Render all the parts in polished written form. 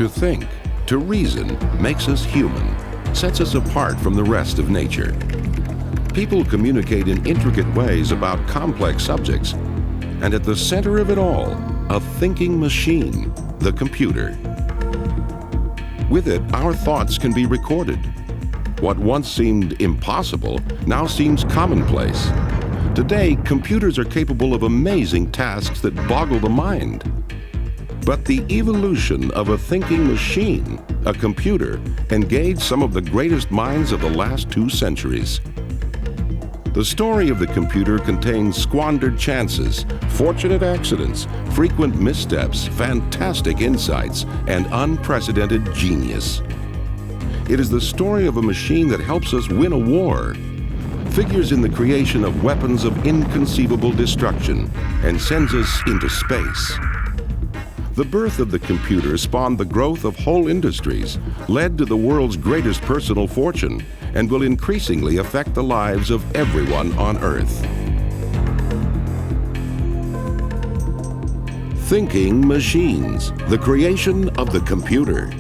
To think, to reason, makes us human, sets us apart from the rest of nature. People communicate in intricate ways about complex subjects, and at the center of it all, a thinking machine, the computer. With it, our thoughts can be recorded. What once seemed impossible now seems commonplace. Today, computers are capable of amazing tasks that boggle the mind. But the evolution of a thinking machine, a computer, engaged some of the greatest minds of the last 2 centuries. The story of the computer contains squandered chances, fortunate accidents, frequent missteps, fantastic insights, and unprecedented genius. It is the story of a machine that helps us win a war, figures in the creation of weapons of inconceivable destruction, and sends us into space. The birth of the computer spawned the growth of whole industries, led to the world's greatest personal fortune, and will increasingly affect the lives of everyone on Earth. Thinking machines, the creation of the computer.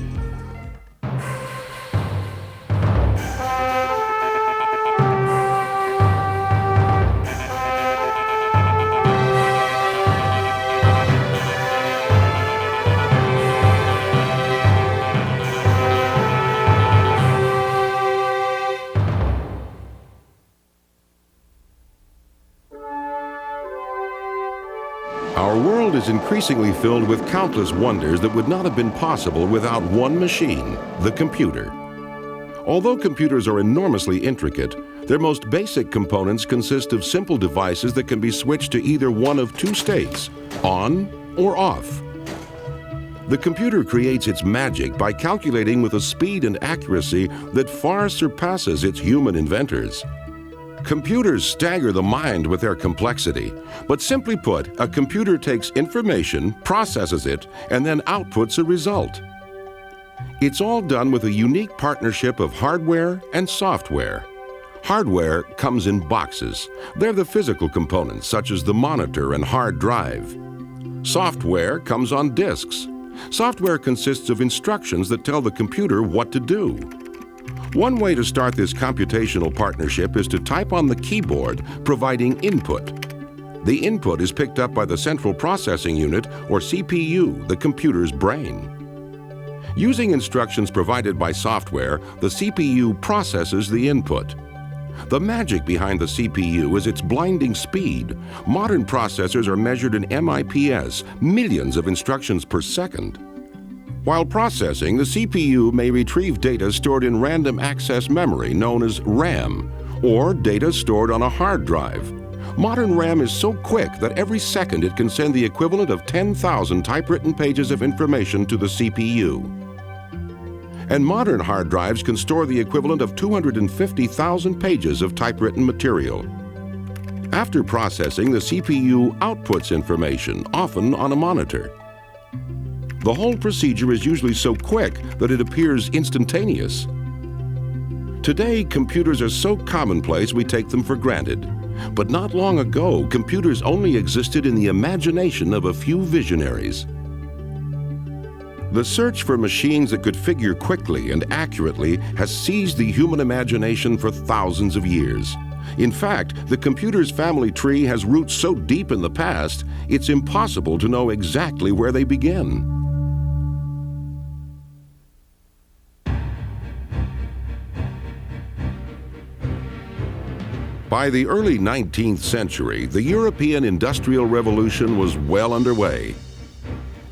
Our world is increasingly filled with countless wonders that would not have been possible without one machine, the computer. Although computers are enormously intricate, their most basic components consist of simple devices that can be switched to either one of 2 states, on or off. The computer creates its magic by calculating with a speed and accuracy that far surpasses its human inventors. Computers stagger the mind with their complexity, but simply put, a computer takes information, processes it, and then outputs a result. It's all done with a unique partnership of hardware and software. Hardware comes in boxes. They're the physical components, such as the monitor and hard drive. Software comes on disks. Software consists of instructions that tell the computer what to do. One way to start this computational partnership is to type on the keyboard, providing input. The input is picked up by the central processing unit, or CPU, the computer's brain. Using instructions provided by software, the CPU processes the input. The magic behind the CPU is its blinding speed. Modern processors are measured in MIPS, millions of instructions per second. While processing, the CPU may retrieve data stored in random access memory, known as RAM, or data stored on a hard drive. Modern RAM is so quick that every second it can send the equivalent of 10,000 typewritten pages of information to the CPU. And modern hard drives can store the equivalent of 250,000 pages of typewritten material. After processing, the CPU outputs information, often on a monitor. The whole procedure is usually so quick that it appears instantaneous. Today, computers are so commonplace we take them for granted. But not long ago, computers only existed in the imagination of a few visionaries. The search for machines that could figure quickly and accurately has seized the human imagination for thousands of years. In fact, the computer's family tree has roots so deep in the past, it's impossible to know exactly where they begin. By the early 19th century, the European Industrial Revolution was well underway,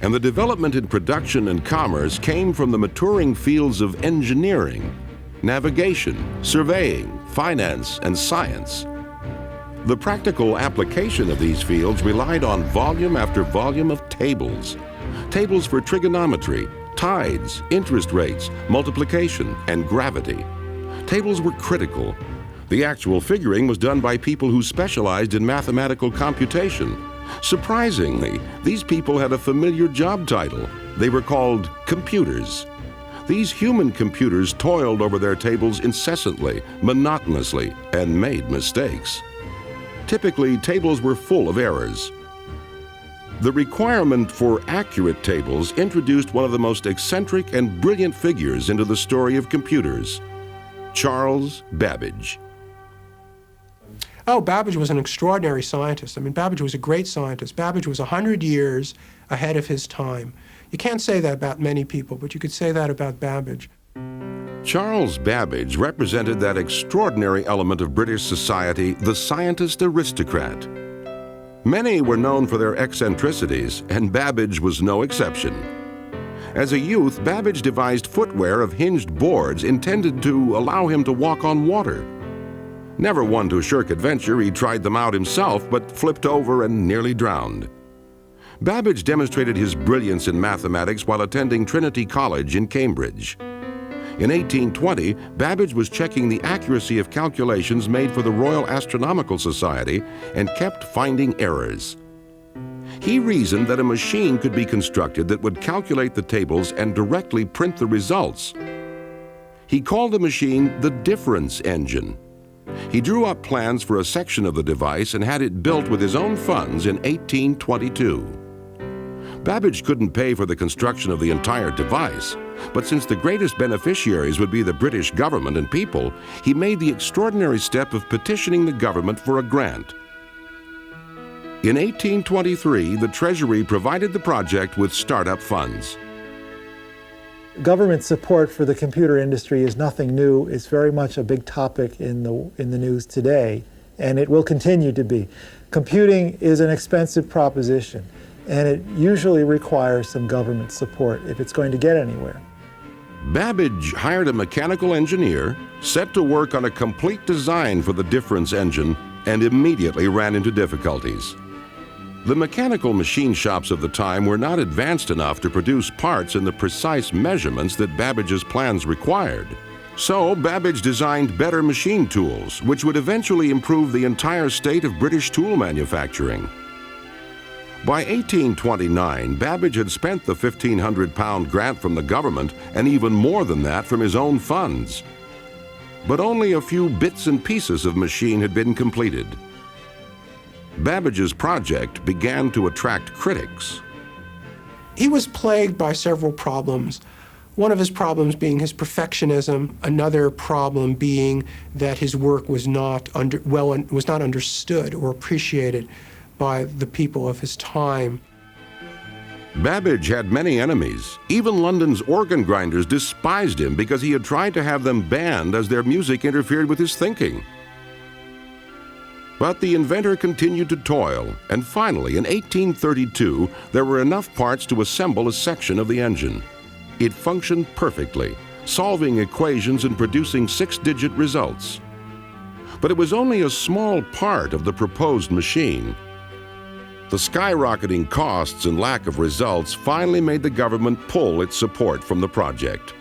and the development in production and commerce came from the maturing fields of engineering, navigation, surveying, finance, and science. The practical application of these fields relied on volume after volume of tables. Tables for trigonometry, tides, interest rates, multiplication, and gravity. Tables were critical. The actual figuring was done by people who specialized in mathematical computation. Surprisingly, these people had a familiar job title. They were called computers. These human computers toiled over their tables incessantly, monotonously, and made mistakes. Typically, tables were full of errors. The requirement for accurate tables introduced one of the most eccentric and brilliant figures into the story of computers, Charles Babbage. Oh, Babbage was an extraordinary scientist. I mean, Babbage was a great scientist. Babbage was 100 years ahead of his time. You can't say that about many people, but you could say that about Babbage. Charles Babbage represented that extraordinary element of British society, the scientist aristocrat. Many were known for their eccentricities, and Babbage was no exception. As a youth, Babbage devised footwear of hinged boards intended to allow him to walk on water. Never one to shirk adventure, he tried them out himself, but flipped over and nearly drowned. Babbage demonstrated his brilliance in mathematics while attending Trinity College in Cambridge. In 1820, Babbage was checking the accuracy of calculations made for the Royal Astronomical Society and kept finding errors. He reasoned that a machine could be constructed that would calculate the tables and directly print the results. He called the machine the difference engine. He drew up plans for a section of the device and had it built with his own funds in 1822. Babbage couldn't pay for the construction of the entire device, but since the greatest beneficiaries would be the British government and people, he made the extraordinary step of petitioning the government for a grant. In 1823, the Treasury provided the project with startup funds. Government support for the computer industry is nothing new. It's very much a big topic in the news today, and it will continue to be. Computing is an expensive proposition, and it usually requires some government support if it's going to get anywhere. Babbage hired a mechanical engineer, set to work on a complete design for the difference engine, and immediately ran into difficulties. The mechanical machine shops of the time were not advanced enough to produce parts in the precise measurements that Babbage's plans required. So Babbage designed better machine tools, which would eventually improve the entire state of British tool manufacturing. By 1829, Babbage had spent the £1,500 grant from the government and even more than that from his own funds. But only a few bits and pieces of machine had been completed. Babbage's project began to attract critics. He was plagued by several problems. One of his problems being his perfectionism, another problem being that his work was not understood or appreciated by the people of his time. Babbage had many enemies. Even London's organ grinders despised him because he had tried to have them banned as their music interfered with his thinking. But the inventor continued to toil, and finally, in 1832, there were enough parts to assemble a section of the engine. It functioned perfectly, solving equations and producing 6-digit results. But it was only a small part of the proposed machine. The skyrocketing costs and lack of results finally made the government pull its support from the project.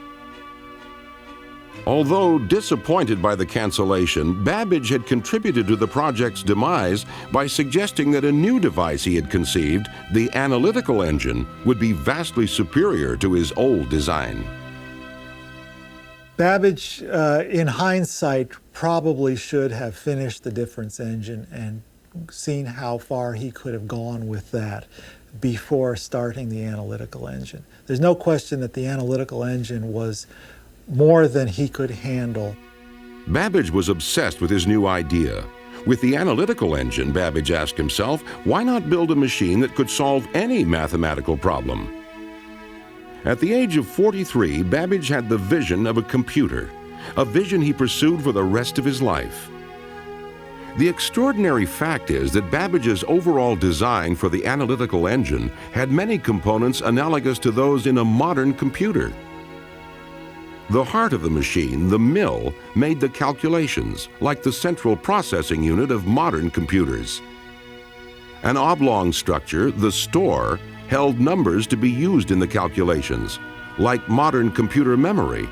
Although disappointed by the cancellation, Babbage had contributed to the project's demise by suggesting that a new device he had conceived, the analytical engine, would be vastly superior to his old design. Babbage, in hindsight, probably should have finished the difference engine and seen how far he could have gone with that before starting the analytical engine. There's no question that the analytical engine was more than he could handle. Babbage was obsessed with his new idea. With the analytical engine, Babbage asked himself, why not build a machine that could solve any mathematical problem? At the age of 43, Babbage had the vision of a computer, a vision he pursued for the rest of his life. The extraordinary fact is that Babbage's overall design for the analytical engine had many components analogous to those in a modern computer. The heart of the machine, the mill, made the calculations, like the central processing unit of modern computers. An oblong structure, the store, held numbers to be used in the calculations, like modern computer memory.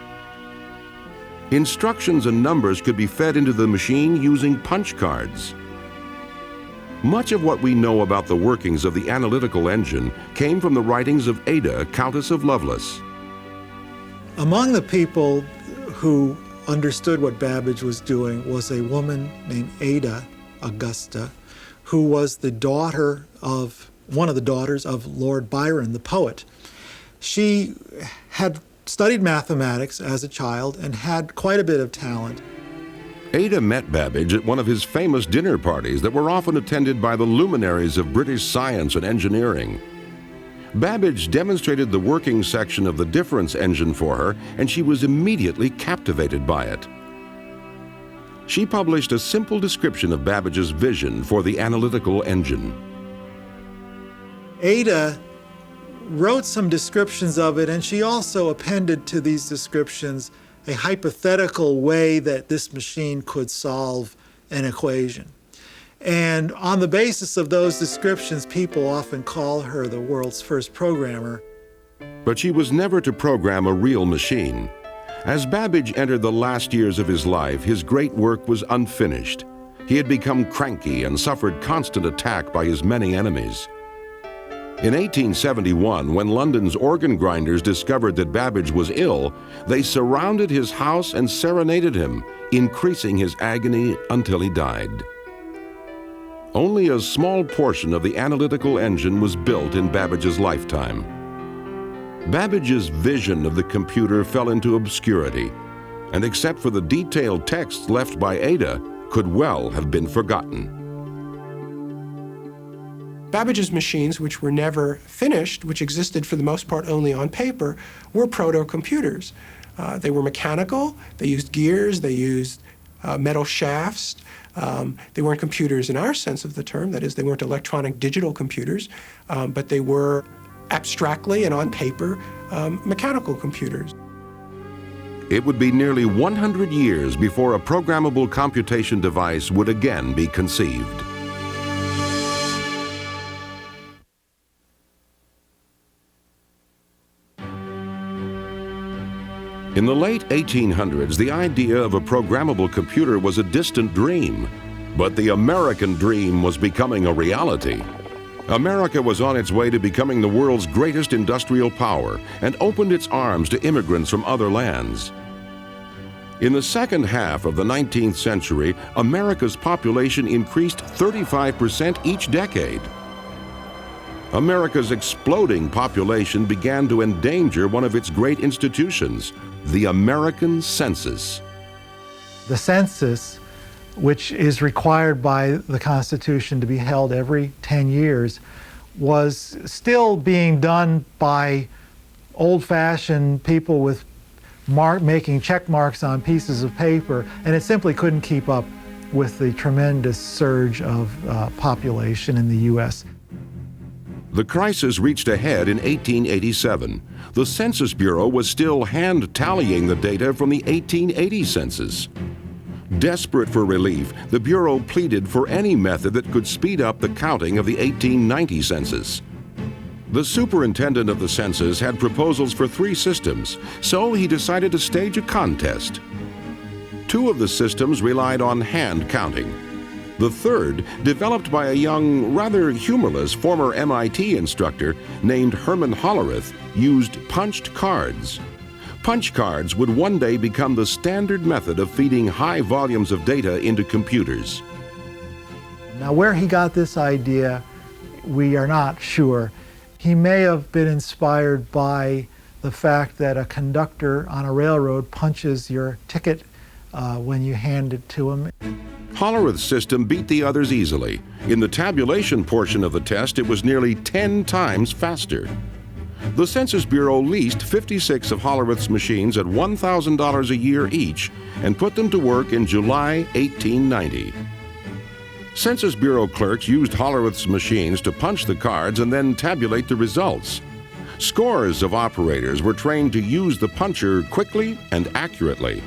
Instructions and numbers could be fed into the machine using punch cards. Much of what we know about the workings of the analytical engine came from the writings of Ada, Countess of Lovelace. Among the people who understood what Babbage was doing was a woman named Ada Augusta, who was the daughter of one of the daughters of Lord Byron, the poet. She had studied mathematics as a child and had quite a bit of talent. Ada met Babbage at one of his famous dinner parties that were often attended by the luminaries of British science and engineering. Babbage demonstrated the working section of the difference engine for her, and she was immediately captivated by it. She published a simple description of Babbage's vision for the analytical engine. Ada wrote some descriptions of it, and she also appended to these descriptions a hypothetical way that this machine could solve an equation. And on the basis of those descriptions, people often call her the world's first programmer. But she was never to program a real machine. As Babbage entered the last years of his life, his great work was unfinished. He had become cranky and suffered constant attack by his many enemies. In 1871, when London's organ grinders discovered that Babbage was ill, they surrounded his house and serenaded him, increasing his agony until he died. Only a small portion of the analytical engine was built in Babbage's lifetime. Babbage's vision of the computer fell into obscurity, and except for the detailed texts left by Ada, could well have been forgotten. Babbage's machines, which were never finished, which existed for the most part only on paper, were proto-computers. They were mechanical, they used gears, they used metal shafts. They weren't computers in our sense of the term, that is, they weren't electronic digital computers, but they were abstractly and on paper mechanical computers. It would be nearly 100 years before a programmable computation device would again be conceived. In the late 1800s, the idea of a programmable computer was a distant dream, but the American dream was becoming a reality. America was on its way to becoming the world's greatest industrial power and opened its arms to immigrants from other lands. In the second half of the 19th century, America's population increased 35% each decade. America's exploding population began to endanger one of its great institutions, the American census. The census, which is required by the Constitution to be held every 10 years, was still being done by old-fashioned people with making check marks on pieces of paper, and it simply couldn't keep up with the tremendous surge of population in the U.S. The crisis reached a head in 1887. The Census Bureau was still hand-tallying the data from the 1880 census. Desperate for relief, the Bureau pleaded for any method that could speed up the counting of the 1890 census. The superintendent of the census had proposals for 3 systems, so he decided to stage a contest. 2 of the systems relied on hand counting. The third, developed by a young, rather humorless former MIT instructor named Herman Hollerith, used punched cards. Punch cards would one day become the standard method of feeding high volumes of data into computers. Now, where he got this idea, we are not sure. He may have been inspired by the fact that a conductor on a railroad punches your ticket when you hand it to him. Hollerith's system beat the others easily. In the tabulation portion of the test, it was nearly 10 times faster. The Census Bureau leased 56 of Hollerith's machines at $1,000 a year each and put them to work in July 1890. Census Bureau clerks used Hollerith's machines to punch the cards and then tabulate the results. Scores of operators were trained to use the puncher quickly and accurately.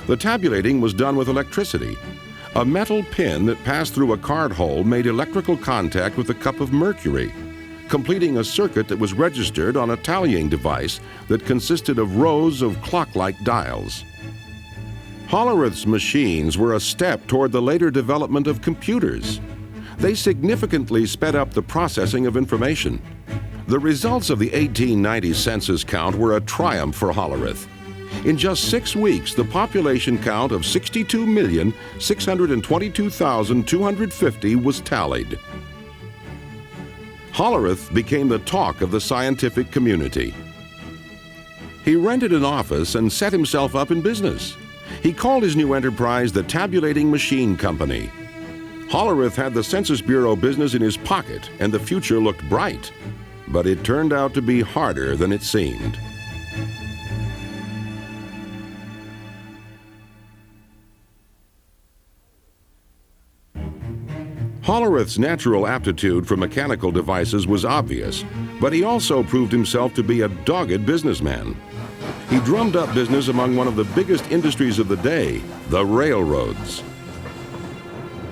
The tabulating was done with electricity. A metal pin that passed through a card hole made electrical contact with a cup of mercury, completing a circuit that was registered on a tallying device that consisted of rows of clock-like dials. Hollerith's machines were a step toward the later development of computers. They significantly sped up the processing of information. The results of the 1890 census count were a triumph for Hollerith. In just 6 weeks, the population count of 62,622,250 was tallied. Hollerith became the talk of the scientific community. He rented an office and set himself up in business. He called his new enterprise the Tabulating Machine Company. Hollerith had the Census Bureau business in his pocket, and the future looked bright. But it turned out to be harder than it seemed. Hollerith's natural aptitude for mechanical devices was obvious, but he also proved himself to be a dogged businessman. He drummed up business among one of the biggest industries of the day, the railroads.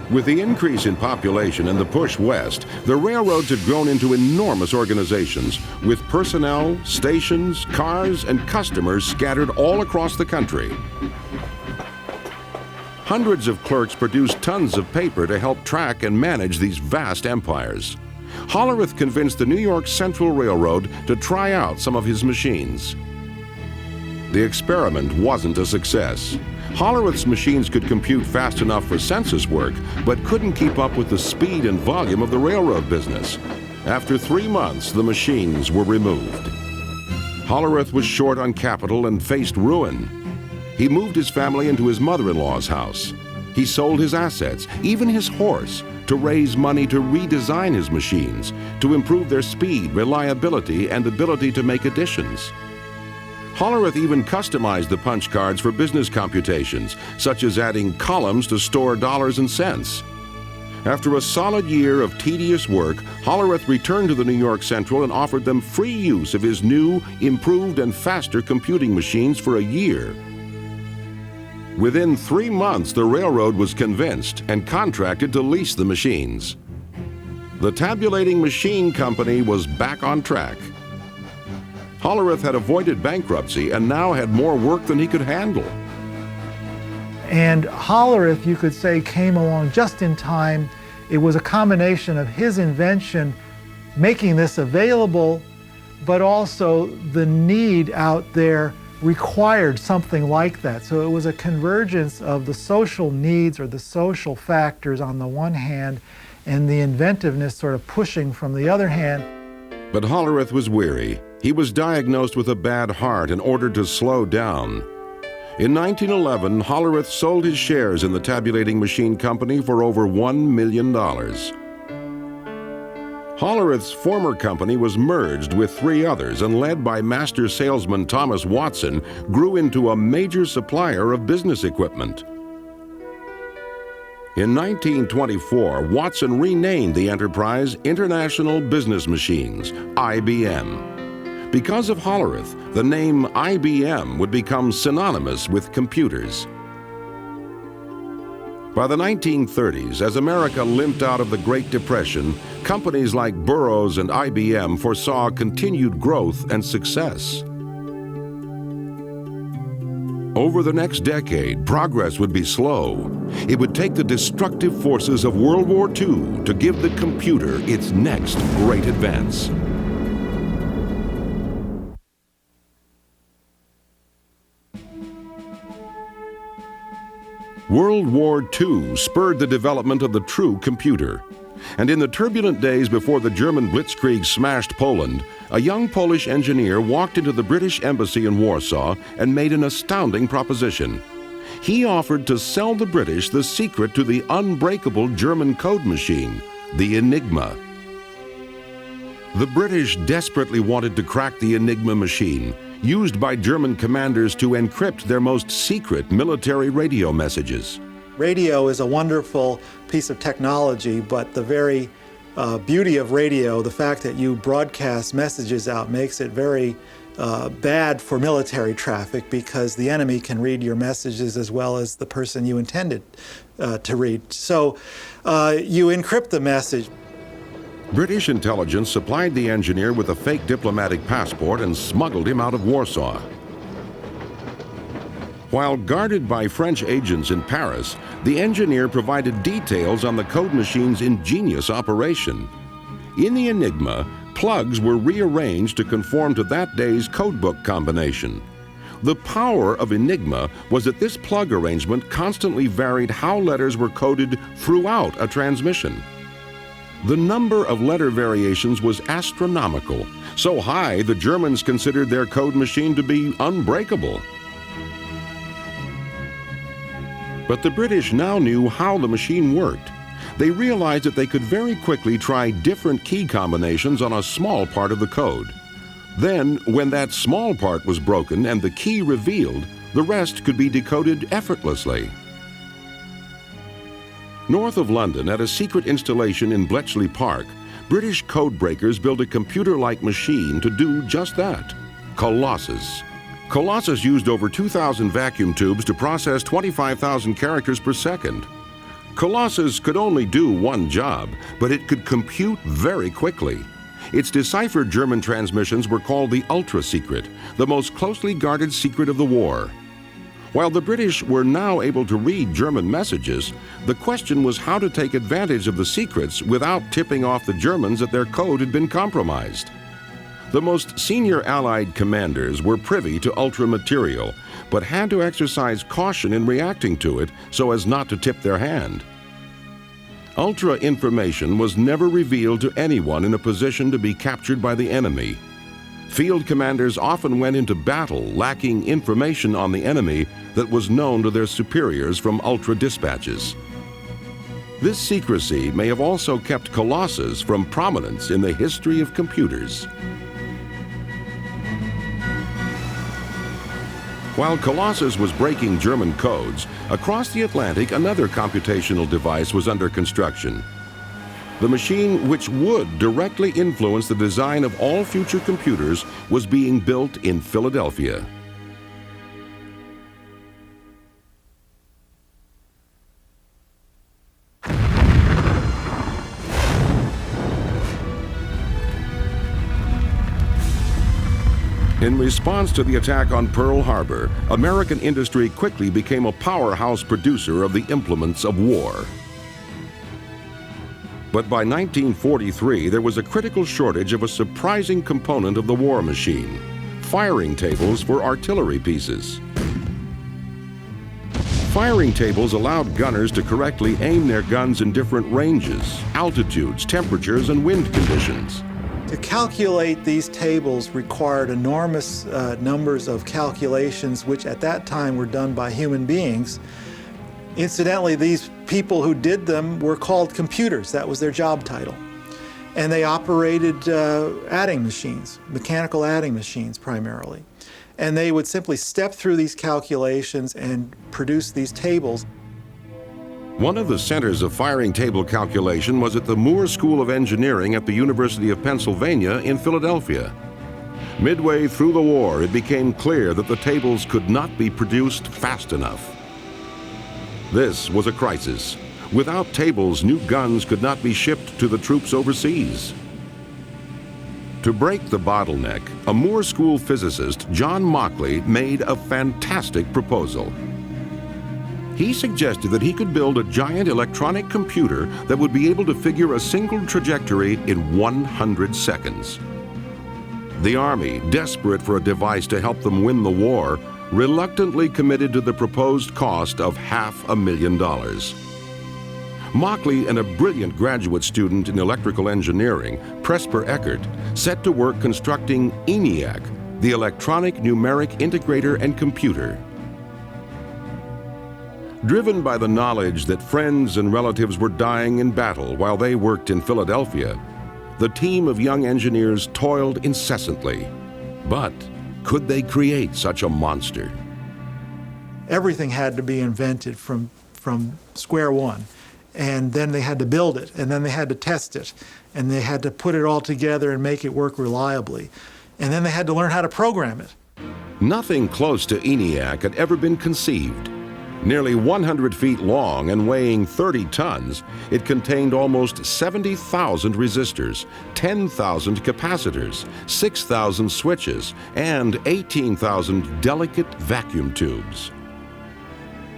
With the increase in population and the push west, the railroads had grown into enormous organizations with personnel, stations, cars, and customers scattered all across the country. Hundreds of clerks produced tons of paper to help track and manage these vast empires. Hollerith convinced the New York Central Railroad to try out some of his machines. The experiment wasn't a success. Hollerith's machines could compute fast enough for census work, but couldn't keep up with the speed and volume of the railroad business. After 3 months, the machines were removed. Hollerith was short on capital and faced ruin. He moved his family into his mother-in-law's house. He sold his assets, even his horse, to raise money to redesign his machines, to improve their speed, reliability, and ability to make additions. Hollerith even customized the punch cards for business computations, such as adding columns to store dollars and cents. After a solid year of tedious work, Hollerith returned to the New York Central and offered them free use of his new, improved, and faster computing machines for a year. Within 3 months, the railroad was convinced and contracted to lease the machines. The Tabulating Machine Company was back on track. Hollerith had avoided bankruptcy and now had more work than he could handle. And Hollerith, you could say, came along just in time. It was a combination of his invention making this available, but also the need out there required something like that. So it was a convergence of the social needs or the social factors on the one hand, and the inventiveness sort of pushing from the other hand. But Hollerith was weary. He was diagnosed with a bad heart and ordered to slow down. In 1911, Hollerith sold his shares in the Tabulating Machine Company for over $1 million. Hollerith's former company was merged with 3 others and, led by master salesman Thomas Watson, grew into a major supplier of business equipment. In 1924, Watson renamed the enterprise International Business Machines, IBM. Because of Hollerith, the name IBM would become synonymous with computers. By the 1930s, as America limped out of the Great Depression, companies like Burroughs and IBM foresaw continued growth and success. Over the next decade, progress would be slow. It would take the destructive forces of World War II to give the computer its next great advance. World War II spurred the development of the true computer. And in the turbulent days before the German blitzkrieg smashed Poland, a young Polish engineer walked into the British embassy in Warsaw and made an astounding proposition. He offered to sell the British the secret to the unbreakable German code machine, the Enigma. The British desperately wanted to crack the Enigma machine, used by German commanders to encrypt their most secret military radio messages. Radio is a wonderful piece of technology, but the very beauty of radio, the fact that you broadcast messages out, makes it very bad for military traffic, because the enemy can read your messages as well as the person you intended to read. So you encrypt the message. British intelligence supplied the engineer with a fake diplomatic passport and smuggled him out of Warsaw. While guarded by French agents in Paris, the engineer provided details on the code machine's ingenious operation. In the Enigma, plugs were rearranged to conform to that day's codebook combination. The power of Enigma was that this plug arrangement constantly varied how letters were coded throughout a transmission. The number of letter variations was astronomical, so high the Germans considered their code machine to be unbreakable. But the British now knew how the machine worked. They realized that they could very quickly try different key combinations on a small part of the code. Then, when that small part was broken and the key revealed, the rest could be decoded effortlessly. North of London, at a secret installation in Bletchley Park, British code breakers built a computer-like machine to do just that. Colossus. Colossus used over 2,000 vacuum tubes to process 25,000 characters per second. Colossus could only do one job, but it could compute very quickly. Its deciphered German transmissions were called the ultra-secret, the most closely guarded secret of the war. While the British were now able to read German messages, the question was how to take advantage of the secrets without tipping off the Germans that their code had been compromised. The most senior Allied commanders were privy to ultra material, but had to exercise caution in reacting to it so as not to tip their hand. Ultra information was never revealed to anyone in a position to be captured by the enemy. Field commanders often went into battle lacking information on the enemy that was known to their superiors from ultra dispatches. This secrecy may have also kept Colossus from prominence in the history of computers. While Colossus was breaking German codes, across the Atlantic another computational device was under construction. The machine which would directly influence the design of all future computers was being built in Philadelphia. In response to the attack on Pearl Harbor, American industry quickly became a powerhouse producer of the implements of war. But by 1943, there was a critical shortage of a surprising component of the war machine: firing tables for artillery pieces. Firing tables allowed gunners to correctly aim their guns in different ranges, altitudes, temperatures, and wind conditions. To calculate these tables required enormous numbers of calculations, which at that time were done by human beings. Incidentally, these people who did them were called computers. That was their job title. And they operated adding machines, mechanical adding machines primarily. And they would simply step through these calculations and produce these tables. One of the centers of firing table calculation was at the Moore School of Engineering at the University of Pennsylvania in Philadelphia. Midway through the war, it became clear that the tables could not be produced fast enough. This was a crisis. Without tables, new guns could not be shipped to the troops overseas. To break the bottleneck, a Moore School physicist, John Mauchly, made a fantastic proposal. He suggested that he could build a giant electronic computer that would be able to figure a single trajectory in 100 seconds. The Army, desperate for a device to help them win the war, reluctantly committed to the proposed cost of $500,000. Mauchly and a brilliant graduate student in electrical engineering, Presper Eckert, set to work constructing ENIAC, the electronic numeric integrator and computer. Driven by the knowledge that friends and relatives were dying in battle while they worked in Philadelphia, the team of young engineers toiled incessantly. But could they create such a monster? Everything had to be invented from square one. And then they had to build it, and then they had to test it, and they had to put it all together and make it work reliably. And then they had to learn how to program it. Nothing close to ENIAC had ever been conceived. Nearly 100 feet long and weighing 30 tons, it contained almost 70,000 resistors, 10,000 capacitors, 6,000 switches, and 18,000 delicate vacuum tubes.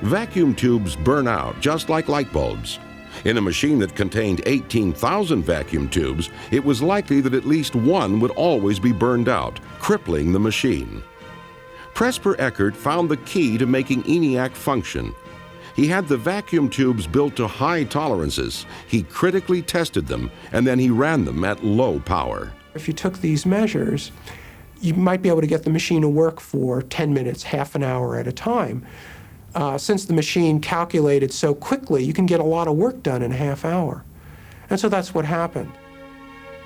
Vacuum tubes burn out just like light bulbs. In a machine that contained 18,000 vacuum tubes, it was likely that at least one would always be burned out, crippling the machine. Presper Eckert found the key to making ENIAC function. He had the vacuum tubes built to high tolerances. He critically tested them, and then he ran them at low power. If you took these measures, you might be able to get the machine to work for 10 minutes, half an hour at a time. Since the machine calculated so quickly, you can get a lot of work done in a half hour. And so that's what happened.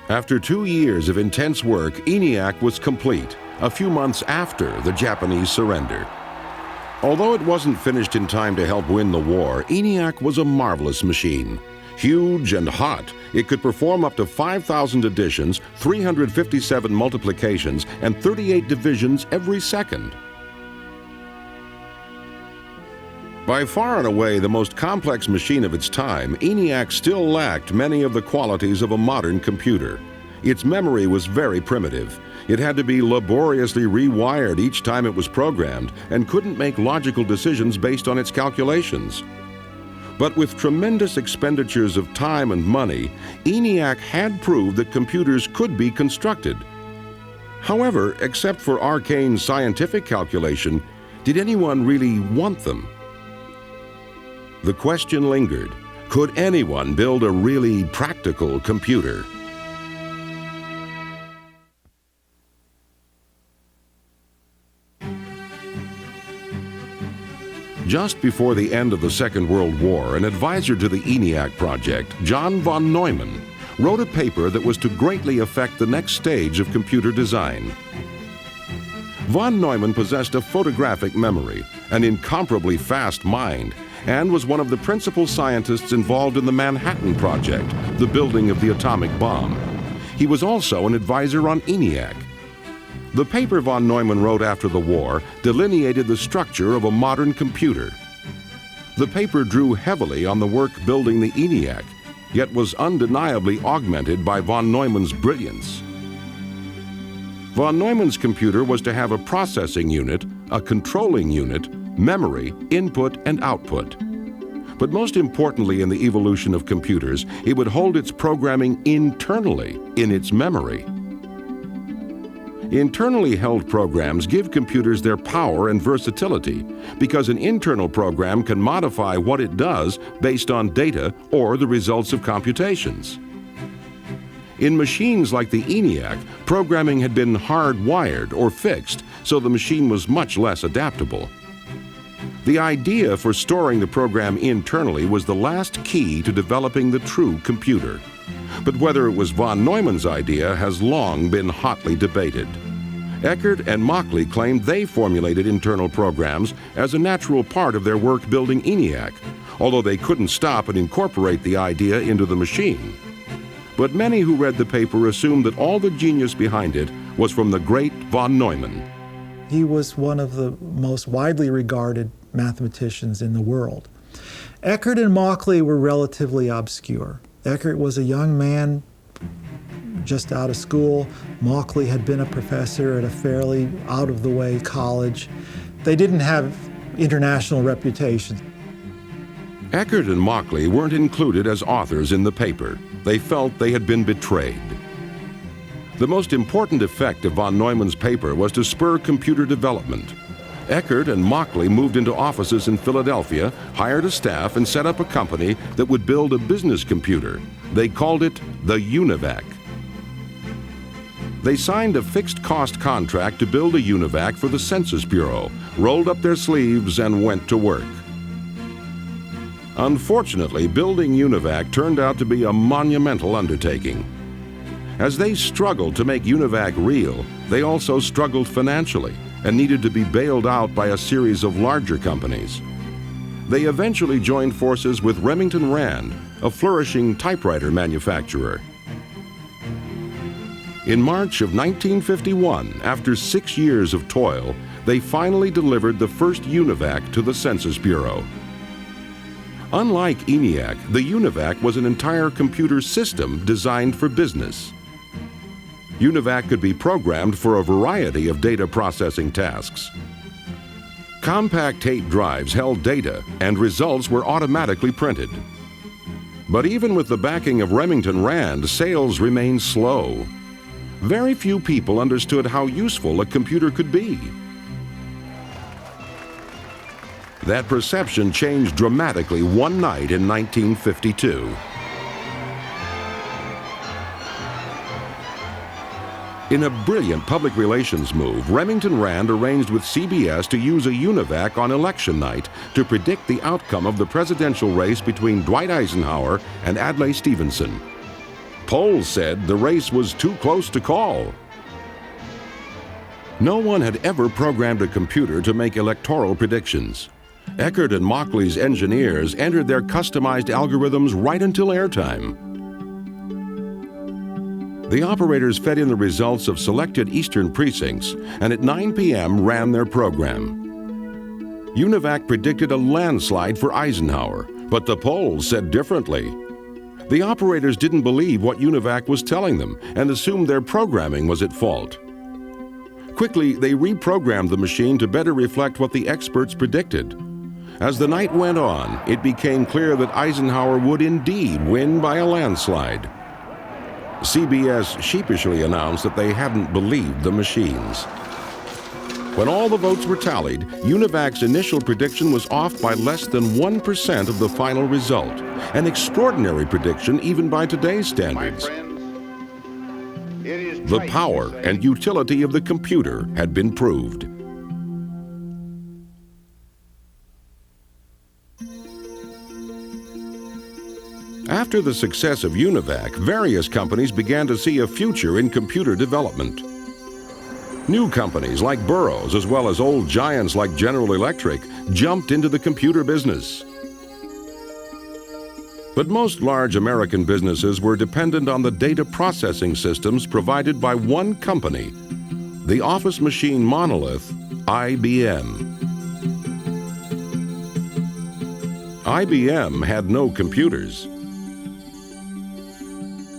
After 2 years of intense work, ENIAC was complete, a few months after the Japanese surrender. Although it wasn't finished in time to help win the war, ENIAC was a marvelous machine. Huge and hot, it could perform up to 5,000 additions, 357 multiplications, and 38 divisions every second. By far and away the most complex machine of its time, ENIAC still lacked many of the qualities of a modern computer. Its memory was very primitive. It had to be laboriously rewired each time it was programmed and couldn't make logical decisions based on its calculations. But with tremendous expenditures of time and money, ENIAC had proved that computers could be constructed. However, except for arcane scientific calculation, did anyone really want them? The question lingered, could anyone build a really practical computer? Just before the end of the Second World War, an advisor to the ENIAC project, John von Neumann, wrote a paper that was to greatly affect the next stage of computer design. Von Neumann possessed a photographic memory, an incomparably fast mind, and was one of the principal scientists involved in the Manhattan Project, the building of the atomic bomb. He was also an advisor on ENIAC. The paper von Neumann wrote after the war delineated the structure of a modern computer. The paper drew heavily on the work building the ENIAC, yet was undeniably augmented by von Neumann's brilliance. Von Neumann's computer was to have a processing unit, a controlling unit, memory, input, and output. But most importantly in the evolution of computers, it would hold its programming internally in its memory. Internally held programs give computers their power and versatility because an internal program can modify what it does based on data or the results of computations. In machines like the ENIAC, programming had been hardwired or fixed, so the machine was much less adaptable. The idea for storing the program internally was the last key to developing the true computer. But whether it was von Neumann's idea has long been hotly debated. Eckert and Mauchly claimed they formulated internal programs as a natural part of their work building ENIAC, although they couldn't stop and incorporate the idea into the machine. But many who read the paper assumed that all the genius behind it was from the great von Neumann. He was one of the most widely regarded mathematicians in the world. Eckert and Mauchly were relatively obscure. Eckert was a young man just out of school. Mauchly had been a professor at a fairly out-of-the-way college. They didn't have international reputations. Eckert and Mauchly weren't included as authors in the paper. They felt they had been betrayed. The most important effect of von Neumann's paper was to spur computer development. Eckert and Mauchly moved into offices in Philadelphia, hired a staff, and set up a company that would build a business computer. They called it the UNIVAC. They signed a fixed-cost contract to build a UNIVAC for the Census Bureau, rolled up their sleeves, and went to work. Unfortunately, building UNIVAC turned out to be a monumental undertaking. As they struggled to make UNIVAC real, they also struggled financially and needed to be bailed out by a series of larger companies. They eventually joined forces with Remington Rand, a flourishing typewriter manufacturer. In March of 1951, after 6 years of toil, they finally delivered the first UNIVAC to the Census Bureau. Unlike ENIAC, the UNIVAC was an entire computer system designed for business. UNIVAC could be programmed for a variety of data processing tasks. Compact tape drives held data, and results were automatically printed. But even with the backing of Remington Rand, sales remained slow. Very few people understood how useful a computer could be. That perception changed dramatically one night in 1952. In a brilliant public relations move, Remington Rand arranged with CBS to use a UNIVAC on election night to predict the outcome of the presidential race between Dwight Eisenhower and Adlai Stevenson. Polls said the race was too close to call. No one had ever programmed a computer to make electoral predictions. Eckert and Mockley's engineers entered their customized algorithms right until airtime. The operators fed in the results of selected eastern precincts and at 9 p.m. ran their program. UNIVAC predicted a landslide for Eisenhower, but the polls said differently. The operators didn't believe what UNIVAC was telling them and assumed their programming was at fault. Quickly, they reprogrammed the machine to better reflect what the experts predicted. As the night went on, it became clear that Eisenhower would indeed win by a landslide. CBS sheepishly announced that they hadn't believed the machines. When all the votes were tallied, UNIVAC's initial prediction was off by less than 1% of the final result, an extraordinary prediction even by today's standards. The power and utility of the computer had been proved. After the success of UNIVAC, various companies began to see a future in computer development. New companies like Burroughs, as well as old giants like General Electric, jumped into the computer business. But most large American businesses were dependent on the data processing systems provided by one company, the office machine monolith, IBM. IBM had no computers.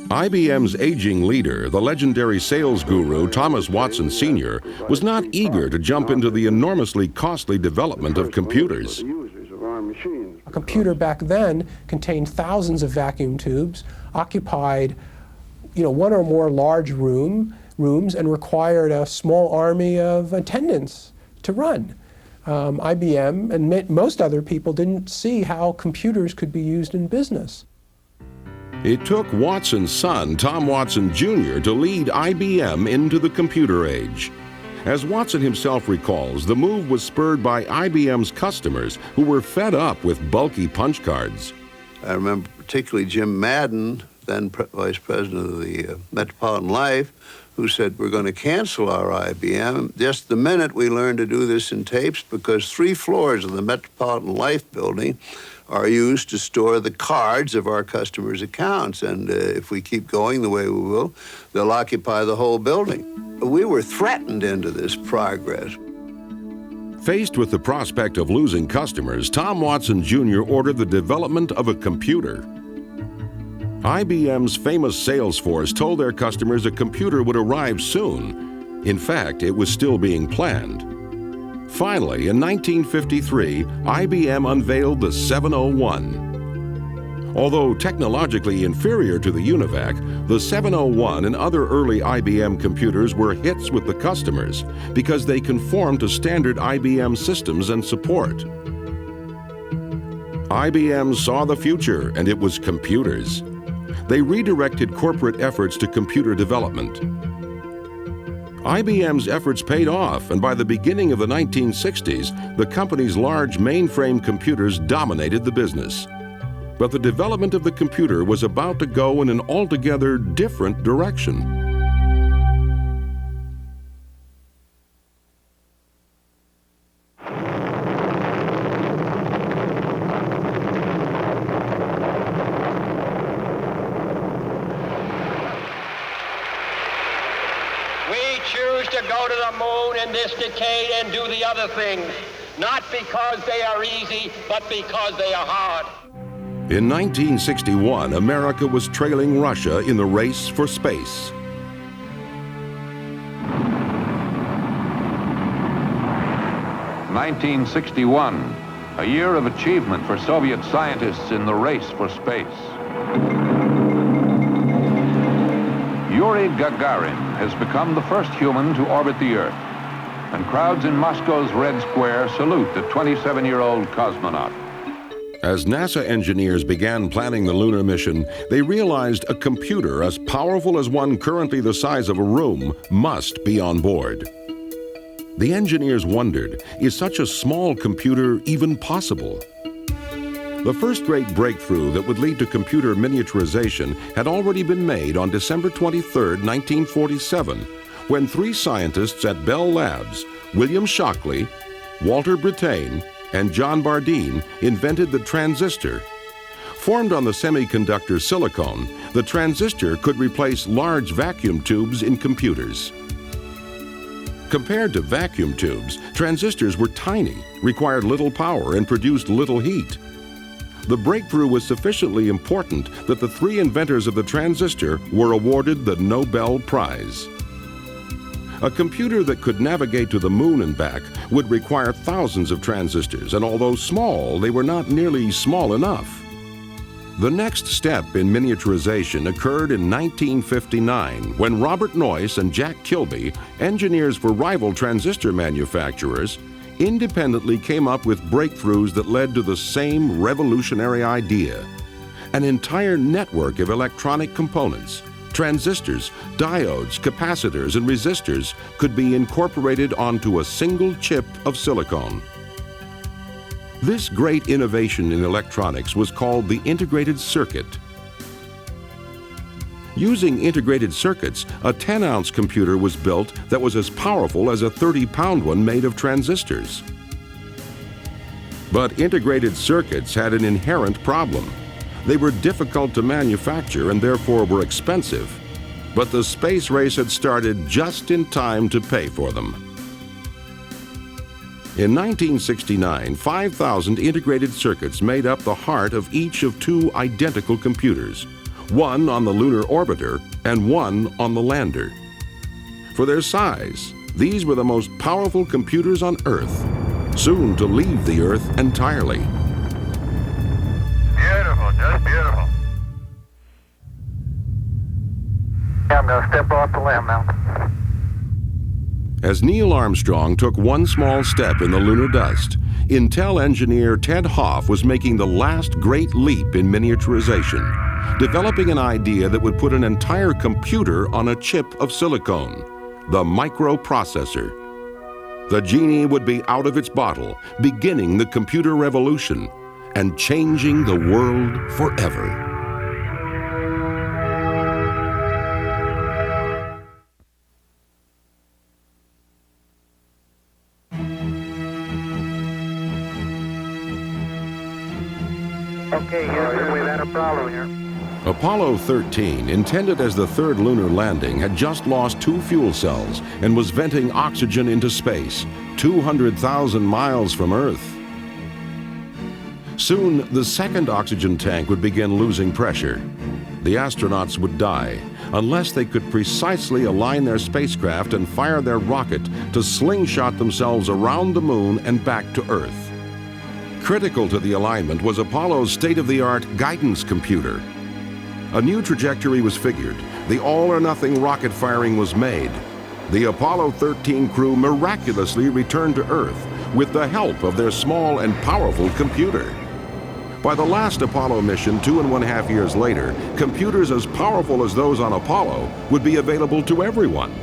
IBM's aging leader, the legendary sales guru Thomas Watson Sr., was not eager to jump into the enormously costly development of computers. A computer back then contained thousands of vacuum tubes, occupied, one or more large rooms, and required a small army of attendants to run. IBM and most other people didn't see how computers could be used in business. It took Watson's son, Tom Watson Jr., to lead IBM into the computer age. As Watson himself recalls, the move was spurred by IBM's customers who were fed up with bulky punch cards. I remember particularly Jim Madden, then vice president of the Metropolitan Life, who said, we're going to cancel our IBM just the minute we learn to do this in tapes, because 3 floors of the Metropolitan Life building are used to store the cards of our customers' accounts. And if we keep going the way we will, they'll occupy the whole building. We were threatened into this progress. Faced with the prospect of losing customers, Tom Watson Jr. ordered the development of a computer. IBM's famous sales force told their customers a computer would arrive soon. In fact, it was still being planned. Finally, in 1953, IBM unveiled the 701. Although technologically inferior to the UNIVAC, the 701 and other early IBM computers were hits with the customers because they conformed to standard IBM systems and support. IBM saw the future, and it was computers. They redirected corporate efforts to computer development. IBM's efforts paid off, and by the beginning of the 1960s, the company's large mainframe computers dominated the business. But the development of the computer was about to go in an altogether different direction. In this decade and do the other things, not because they are easy, but because they are hard. In 1961, America was trailing Russia in the race for space. (1961), a year of achievement for Soviet scientists in the race for space. Yuri Gagarin has become the first human to orbit the Earth. and crowds in Moscow's Red Square salute the 27-year-old cosmonaut. As NASA engineers began planning the lunar mission, they realized a computer as powerful as one currently the size of a room must be on board. The engineers wondered, is such a small computer even possible? The first great breakthrough that would lead to computer miniaturization had already been made on December 23, 1947, when three scientists at Bell Labs, William Shockley, Walter Brattain, and John Bardeen, invented the transistor. Formed on the semiconductor silicon, the transistor could replace large vacuum tubes in computers. Compared to vacuum tubes, transistors were tiny, required little power, and produced little heat. The breakthrough was sufficiently important that the three inventors of the transistor were awarded the Nobel Prize. A computer that could navigate to the moon and back would require thousands of transistors, and although small, they were not nearly small enough. The next step in miniaturization occurred in 1959 when Robert Noyce and Jack Kilby, engineers for rival transistor manufacturers, independently came up with breakthroughs that led to the same revolutionary idea. An entire network of electronic components, transistors, diodes, capacitors, and resistors could be incorporated onto a single chip of silicon. This great innovation in electronics was called the integrated circuit. Using integrated circuits, a 10-ounce computer was built that was as powerful as a 30-pound one made of transistors. But integrated circuits had an inherent problem. They were difficult to manufacture and therefore were expensive. But the space race had started just in time to pay for them. In 1969, 5,000 integrated circuits made up the heart of each of two identical computers, one on the lunar orbiter and one on the lander. For their size, these were the most powerful computers on Earth, soon to leave the Earth entirely. Beautiful, just beautiful. Yeah, I'm going to step off the limb now. As Neil Armstrong took one small step in the lunar dust, Intel engineer Ted Hoff was making the last great leap in miniaturization, developing an idea that would put an entire computer on a chip of silicon, the microprocessor. The genie would be out of its bottle, beginning the computer revolution and changing the world forever. Okay, Houston, we've had a problem here. Apollo 13, intended as the third lunar landing, had just lost two fuel cells and was venting oxygen into space, 200,000 miles from Earth. Soon, the second oxygen tank would begin losing pressure. The astronauts would die unless they could precisely align their spacecraft and fire their rocket to slingshot themselves around the moon and back to Earth. Critical to the alignment was Apollo's state-of-the-art guidance computer. A new trajectory was figured. The all-or-nothing rocket firing was made. The Apollo 13 crew miraculously returned to Earth with the help of their small and powerful computer. By the last Apollo mission 2.5 years later, computers as powerful as those on Apollo would be available to everyone.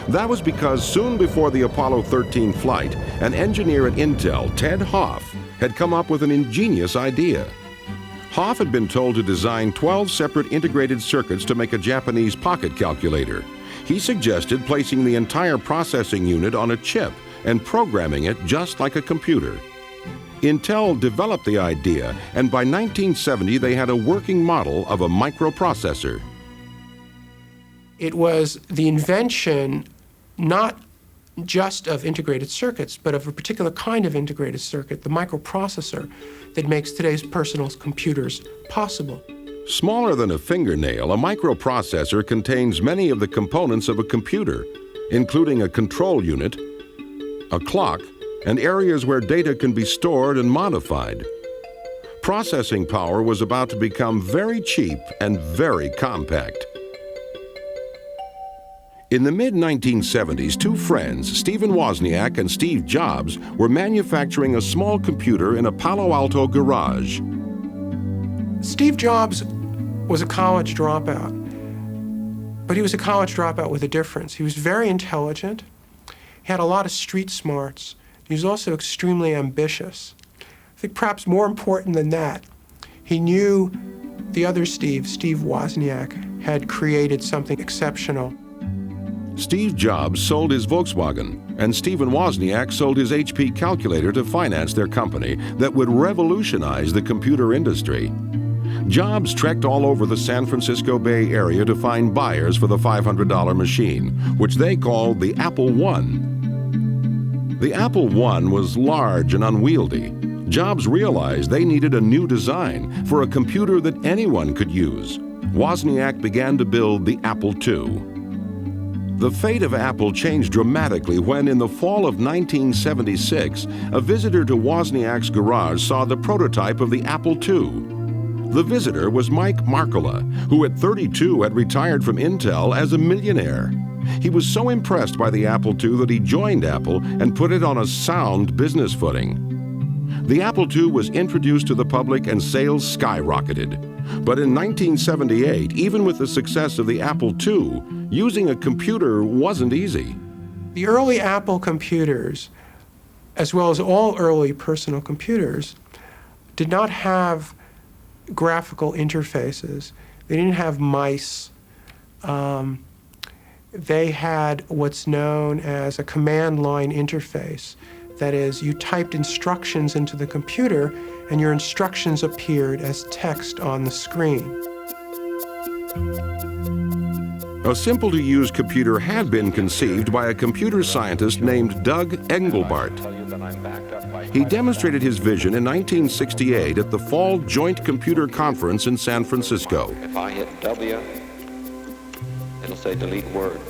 That was because soon before the Apollo 13 flight, an engineer at Intel, Ted Hoff, had come up with an ingenious idea. Hoff had been told to design 12 separate integrated circuits to make a Japanese pocket calculator. He suggested placing the entire processing unit on a chip and programming it just like a computer. Intel developed the idea, and by 1970 they had a working model of a microprocessor. It was the invention not just of integrated circuits, but of a particular kind of integrated circuit, the microprocessor, that makes today's personal computers possible. Smaller than a fingernail, a microprocessor contains many of the components of a computer, including a control unit, a clock, and areas where data can be stored and modified. Processing power was about to become very cheap and very compact. In the mid-1970s, two friends, Stephen Wozniak and Steve Jobs, were manufacturing a small computer in a Palo Alto garage. Steve Jobs was a college dropout, but he was a college dropout with a difference. He was very intelligent. He had a lot of street smarts. He was also extremely ambitious. I think perhaps more important than that, he knew the other Steve Wozniak, had created something exceptional. Steve Jobs sold his Volkswagen, and Stephen Wozniak sold his HP calculator to finance their company that would revolutionize the computer industry. Jobs trekked all over the San Francisco Bay Area to find buyers for the $500 machine, which they called the Apple I. The Apple I was large and unwieldy. Jobs realized they needed a new design for a computer that anyone could use. Wozniak began to build the Apple II. The fate of Apple changed dramatically when, in the fall of 1976, a visitor to Wozniak's garage saw the prototype of the Apple II. The visitor was Mike Markkula, who at 32 had retired from Intel as a millionaire. He was so impressed by the Apple II that he joined Apple and put it on a sound business footing. The Apple II was introduced to the public and sales skyrocketed. But in 1978, even with the success of the Apple II, using a computer wasn't easy. The early Apple computers, as well as all early personal computers, did not have graphical interfaces. They didn't have mice. They had what's known as a command line interface. That is, you typed instructions into the computer and your instructions appeared as text on the screen. A simple-to-use computer had been conceived by a computer scientist named Doug Engelbart. He demonstrated his vision in 1968 at the Fall Joint Computer Conference in San Francisco. If I hit W, it'll say delete word.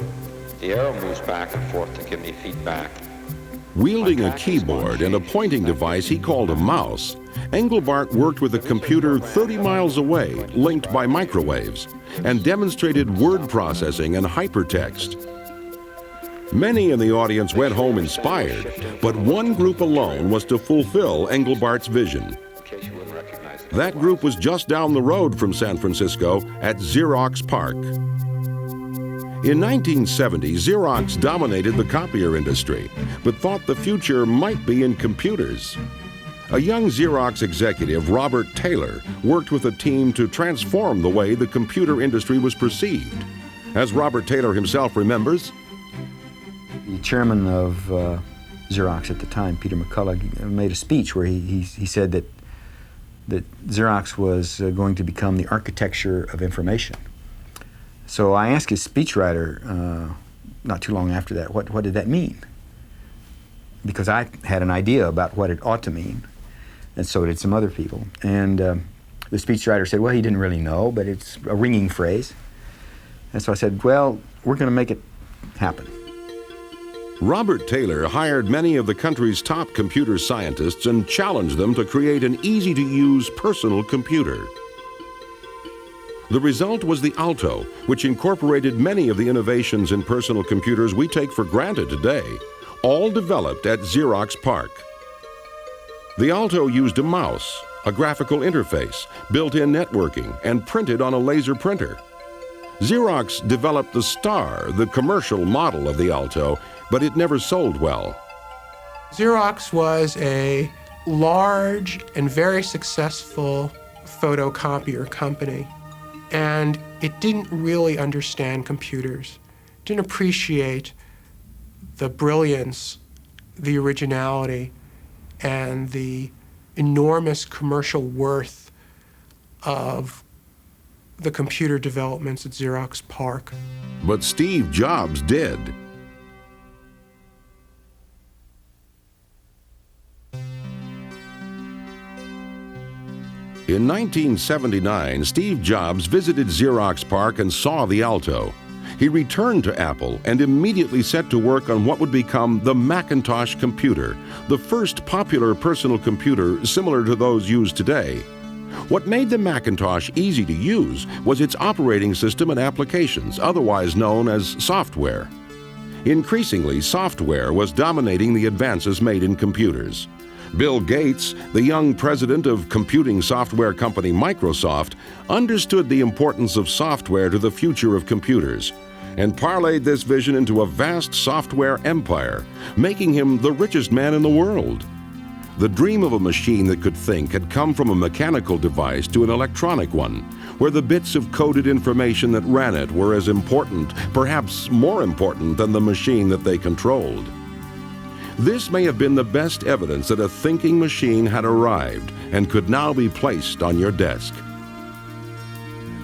The arrow moves back and forth to give me feedback. Wielding a keyboard and a pointing device he called a mouse, Engelbart worked with a computer 30 miles away, linked by microwaves, and demonstrated word processing and hypertext. Many in the audience went home inspired, but one group alone was to fulfill Engelbart's vision. That group was just down the road from San Francisco at Xerox PARC. In 1970, Xerox dominated the copier industry, but thought the future might be in computers. A young Xerox executive, Robert Taylor, worked with a team to transform the way the computer industry was perceived. As Robert Taylor himself remembers, the chairman of Xerox at the time, Peter McCullough, made a speech where he said that Xerox was going to become the architecture of information. So I asked his speechwriter not too long after that, what did that mean? Because I had an idea about what it ought to mean, and so did some other people. And the speechwriter said, well, he didn't really know, but it's a ringing phrase. And so I said, well, we're going to make it happen. Robert Taylor hired many of the country's top computer scientists and challenged them to create an easy-to-use personal computer. The result was the Alto, which incorporated many of the innovations in personal computers we take for granted today, all developed at Xerox PARC. The Alto used a mouse, a graphical interface, built-in networking, and printed on a laser printer. Xerox developed the Star, the commercial model of the Alto, but it never sold well. Xerox was a large and very successful photocopier company. And it didn't really understand computers, didn't appreciate the brilliance, the originality, and the enormous commercial worth of the computer developments at Xerox PARC. But Steve Jobs did. In 1979, Steve Jobs visited Xerox PARC and saw the Alto. He returned to Apple and immediately set to work on what would become the Macintosh computer, the first popular personal computer similar to those used today. What made the Macintosh easy to use was its operating system and applications, otherwise known as software. Increasingly, software was dominating the advances made in computers. Bill Gates, the young president of computing software company Microsoft, understood the importance of software to the future of computers and parlayed this vision into a vast software empire, making him the richest man in the world. The dream of a machine that could think had come from a mechanical device to an electronic one, where the bits of coded information that ran it were as important, perhaps more important, than the machine that they controlled. This may have been the best evidence that a thinking machine had arrived and could now be placed on your desk.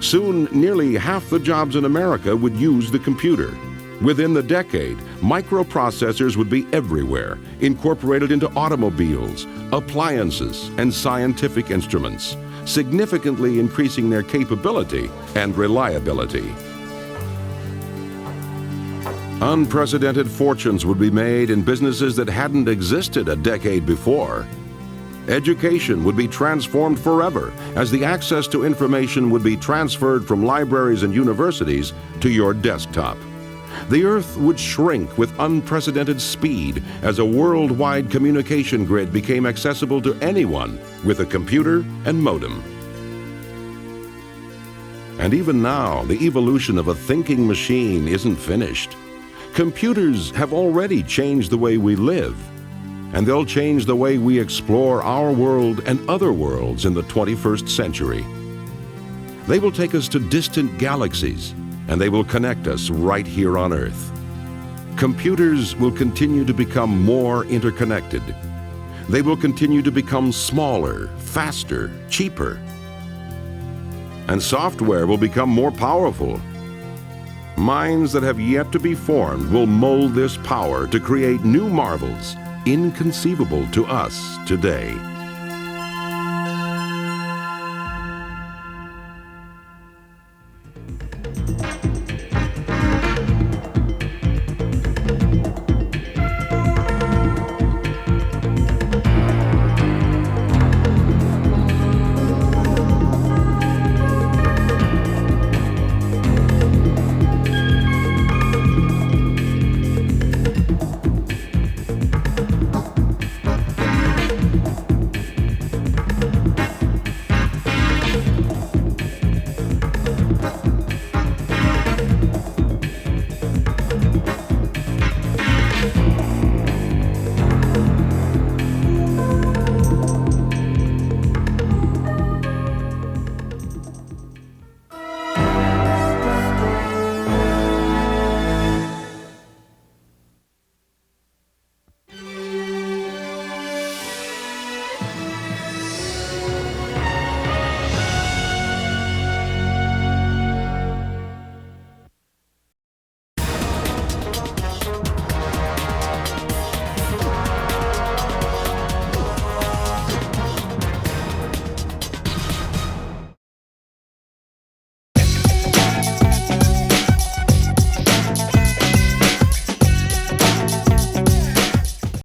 Soon, nearly half the jobs in America would use the computer. Within the decade, microprocessors would be everywhere, incorporated into automobiles, appliances, and scientific instruments, significantly increasing their capability and reliability. Unprecedented fortunes would be made in businesses that hadn't existed a decade before. Education would be transformed forever, as the access to information would be transferred from libraries and universities to your desktop. The Earth would shrink with unprecedented speed as a worldwide communication grid became accessible to anyone with a computer and modem. And even now, the evolution of a thinking machine isn't finished. Computers have already changed the way we live, and they'll change the way we explore our world and other worlds in the 21st century. They will take us to distant galaxies, and they will connect us right here on Earth. Computers will continue to become more interconnected. They will continue to become smaller, faster, cheaper. And software will become more powerful. Minds that have yet to be formed will mold this power to create new marvels inconceivable to us today.